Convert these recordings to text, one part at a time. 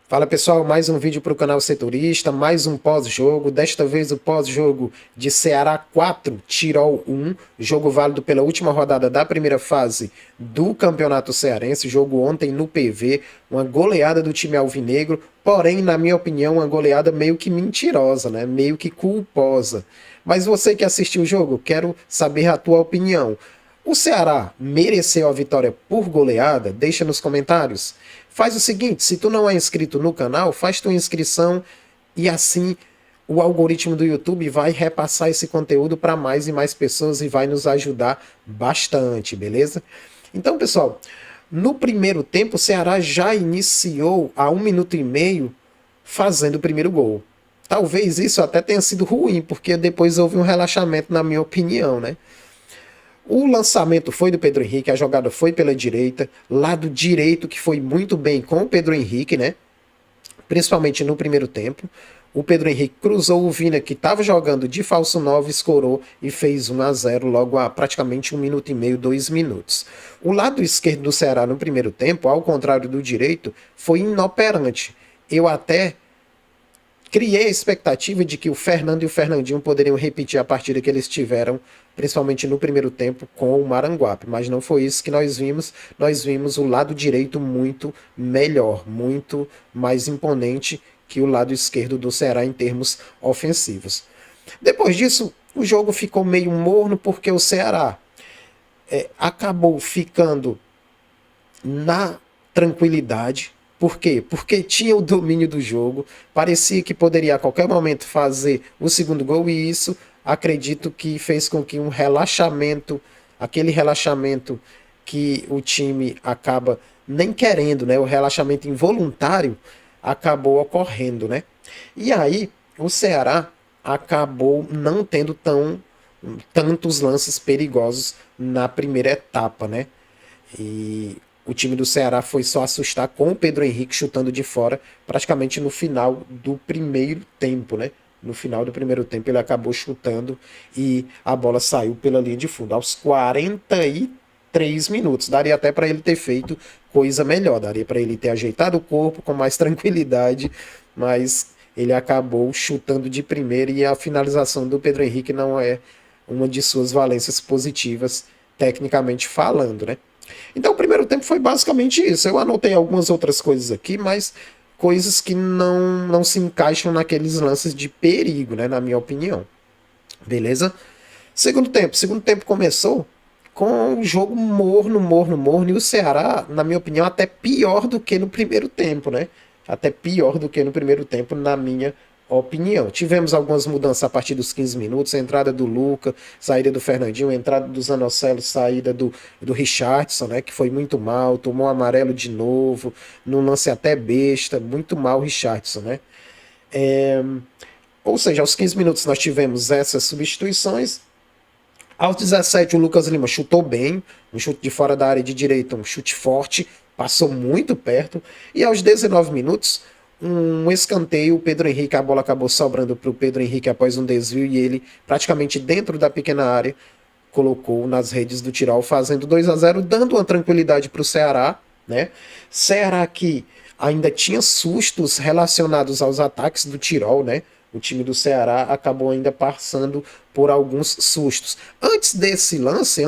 Fala pessoal, mais um vídeo para o canal Setorista, mais um pós-jogo, desta vez o pós-jogo de Ceará 4, Tirol 1, jogo válido pela última rodada da primeira fase do Campeonato Cearense, jogo ontem no PV, uma goleada do time alvinegro, porém, na minha opinião, uma goleada meio que mentirosa, né? Meio que culposa. Mas você que assistiu o jogo, quero saber a tua opinião. O Ceará mereceu a vitória por goleada? Deixa nos comentários. Faz o seguinte, se tu não é inscrito no canal, faz tua inscrição e assim o algoritmo do YouTube vai repassar esse conteúdo para mais e mais pessoas e vai nos ajudar bastante, beleza? Então, pessoal, no primeiro tempo o Ceará já iniciou a 1 minuto e meio fazendo o primeiro gol. Talvez isso até tenha sido ruim, porque depois houve um relaxamento, na minha opinião, né? O lançamento foi do Pedro Henrique, a jogada foi pela direita, lado direito que foi muito bem com o Pedro Henrique, né? Principalmente no primeiro tempo. O Pedro Henrique cruzou o Vina, que estava jogando de falso 9, escorou e fez 1-0 logo a praticamente 1 minuto e meio, 2 minutos. O lado esquerdo do Ceará no primeiro tempo, ao contrário do direito, foi inoperante. Eu até criei a expectativa de que o Fernando e o Fernandinho poderiam repetir a partida que eles tiveram, principalmente no primeiro tempo, com o Maranguape. Mas não foi isso que nós vimos. Nós vimos o lado direito muito melhor, muito mais imponente que o lado esquerdo do Ceará em termos ofensivos. Depois disso, o jogo ficou meio morno porque o Ceará acabou ficando na tranquilidade. Por quê? Porque tinha o domínio do jogo, parecia que poderia a qualquer momento fazer o segundo gol e isso acredito que fez com que um relaxamento, aquele relaxamento que o time acaba nem querendo, né? O relaxamento involuntário acabou ocorrendo, né? E aí o Ceará acabou não tendo tantos lances perigosos na primeira etapa, né? E o time do Ceará foi só assustar com o Pedro Henrique chutando de fora, praticamente no final do primeiro tempo, né? No final do primeiro tempo ele acabou chutando e a bola saiu pela linha de fundo. Aos 43 minutos. Daria até para ele ter feito coisa melhor. Daria para ele ter ajeitado o corpo com mais tranquilidade, mas ele acabou chutando de primeira e a finalização do Pedro Henrique não é uma de suas valências positivas, tecnicamente falando, né? Então o primeiro tempo foi basicamente isso. Eu anotei algumas outras coisas aqui, mas coisas que não se encaixam naqueles lances de perigo, né, na minha opinião. Beleza? Segundo tempo começou com um jogo morno, morno, morno, e o Ceará, na minha opinião, até pior do que no primeiro tempo, né? Até pior do que no primeiro tempo, na minha opinião. Tivemos algumas mudanças a partir dos 15 minutos, a entrada do Luca, saída do Fernandinho, a entrada do Zanocelo, saída do Richardson, né, que foi muito mal, tomou amarelo de novo, num lance até besta, muito mal o Richardson, né? Ou seja, aos 15 minutos nós tivemos essas substituições. Aos 17 o Lucas Lima chutou bem, um chute de fora da área de direita, um chute forte, passou muito perto. E aos 19 minutos um escanteio, o Pedro Henrique, a bola acabou sobrando para o Pedro Henrique após um desvio e ele praticamente dentro da pequena área colocou nas redes do Tirol, fazendo 2-0, dando uma tranquilidade para o Ceará, né? Ceará que ainda tinha sustos relacionados aos ataques do Tirol, né? O time do Ceará acabou ainda passando por alguns sustos. Antes desse lance,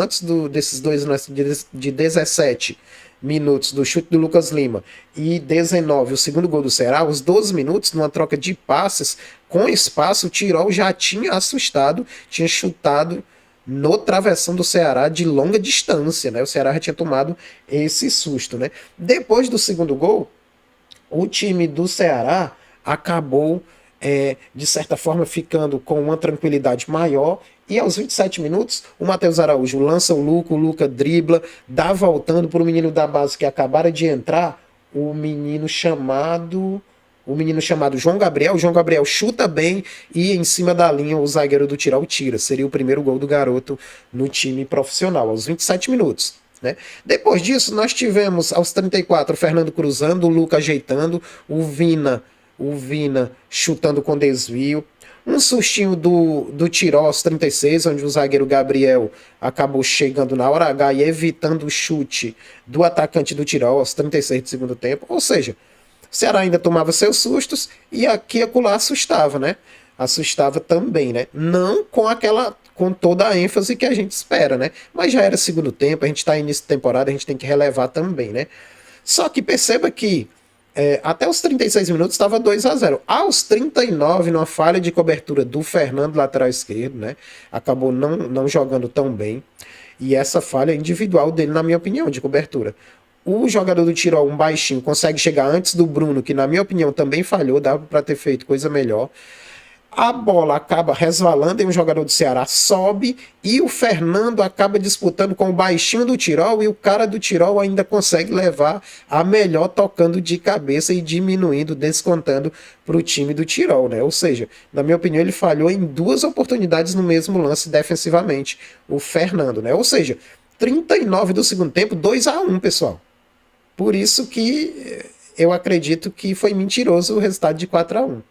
desses dois lances de 17 minutos do chute do Lucas Lima e 19, o segundo gol do Ceará, os 12 minutos, numa troca de passes com espaço, o Tirol já tinha assustado, tinha chutado no travessão do Ceará de longa distância, né? O Ceará já tinha tomado esse susto, né? Depois do segundo gol, o time do Ceará acabou, de certa forma, ficando com uma tranquilidade maior. E aos 27 minutos, o Matheus Araújo lança o Luca dribla, dá voltando para o menino da base que acabara de entrar, o menino chamado João Gabriel. O João Gabriel chuta bem e em cima da linha o zagueiro do Tirol tira. Seria o primeiro gol do garoto no time profissional, aos 27 minutos. Né? Depois disso, nós tivemos aos 34 o Fernando cruzando, o Luca ajeitando, o Vina chutando com desvio. Um sustinho do Tirol aos 36, onde o zagueiro Gabriel acabou chegando na hora H e evitando o chute do atacante do Tirol aos 36 do segundo tempo. Ou seja, O Ceará ainda tomava seus sustos e aqui e acolá assustava, né? Assustava também, né? Não com toda a ênfase que a gente espera, né? Mas já era segundo tempo, a gente está início de temporada, a gente tem que relevar também, né? Só que perceba que até os 36 minutos estava 2-0. Aos 39, numa falha de cobertura do Fernando, lateral esquerdo, né? Acabou não jogando tão bem. E essa falha individual dele, na minha opinião, de cobertura. O jogador do Tirol, um baixinho, consegue chegar antes do Bruno, que na minha opinião também falhou, dava para ter feito coisa melhor. A bola acaba resvalando e um jogador do Ceará sobe e o Fernando acaba disputando com o baixinho do Tirol e o cara do Tirol ainda consegue levar a melhor tocando de cabeça e diminuindo, descontando para o time do Tirol, né? Ou seja, na minha opinião, ele falhou em 2 oportunidades no mesmo lance defensivamente, o Fernando, né? Ou seja, 39 do segundo tempo, 2-1, pessoal. Por isso que eu acredito que foi mentiroso o resultado de 4-1.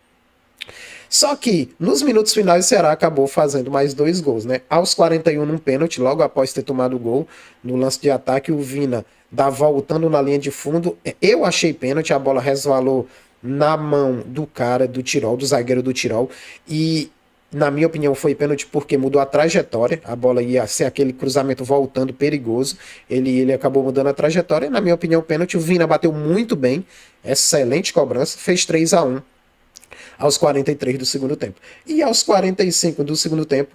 Só que, nos minutos finais, o Ceará acabou fazendo mais 2 gols, né? Aos 41, num pênalti, logo após ter tomado o gol, no lance de ataque, o Vina dá voltando na linha de fundo. Eu achei pênalti, a bola resvalou na mão do cara do Tirol, do zagueiro do Tirol, e na minha opinião foi pênalti porque mudou a trajetória, a bola ia ser aquele cruzamento voltando perigoso, ele acabou mudando a trajetória, e na minha opinião pênalti. O Vina bateu muito bem, excelente cobrança, fez 3-1 aos 43 do segundo tempo. E aos 45 do segundo tempo,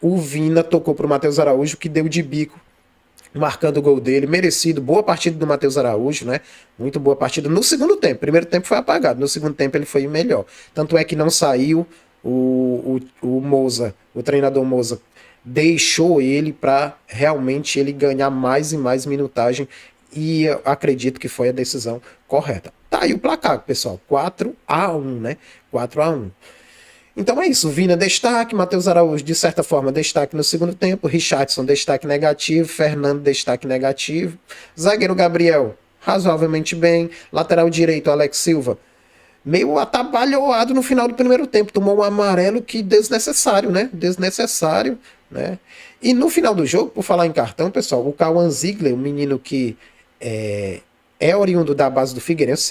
o Vina tocou para o Matheus Araújo, que deu de bico, marcando o gol dele, merecido, boa partida do Matheus Araújo, né? Muito boa partida no segundo tempo. Primeiro tempo foi apagado, no segundo tempo ele foi melhor. Tanto é que não saiu o Moza, o treinador Moza, deixou ele para realmente ele ganhar mais e mais minutagem e eu acredito que foi a decisão correta. Tá aí o placar, pessoal, 4-1, né? 4-1. Então é isso, Vina destaque, Matheus Araújo de certa forma destaque no segundo tempo, Richardson destaque negativo, Fernando destaque negativo, zagueiro Gabriel razoavelmente bem, lateral direito Alex Silva meio atabalhoado no final do primeiro tempo, tomou um amarelo que desnecessário, né? Desnecessário, né? E no final do jogo, por falar em cartão, pessoal, o Cauã Ziegler, um menino que é oriundo da base do Figueirense,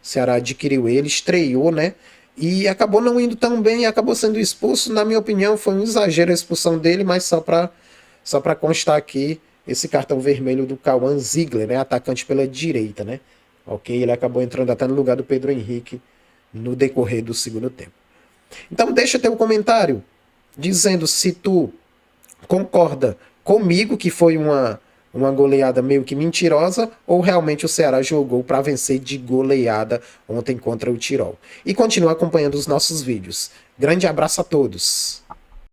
Ceará adquiriu ele, estreou, né? E acabou não indo tão bem, acabou sendo expulso. Na minha opinião, foi um exagero a expulsão dele, mas só para constar aqui esse cartão vermelho do Cauã Ziegler, né? Atacante pela direita, né? Ok? Ele acabou entrando até no lugar do Pedro Henrique no decorrer do segundo tempo. Então deixa teu comentário dizendo se tu concorda comigo que foi uma goleada meio que mentirosa ou realmente o Ceará jogou para vencer de goleada ontem contra o Tirol. E continua acompanhando os nossos vídeos. Grande abraço a todos!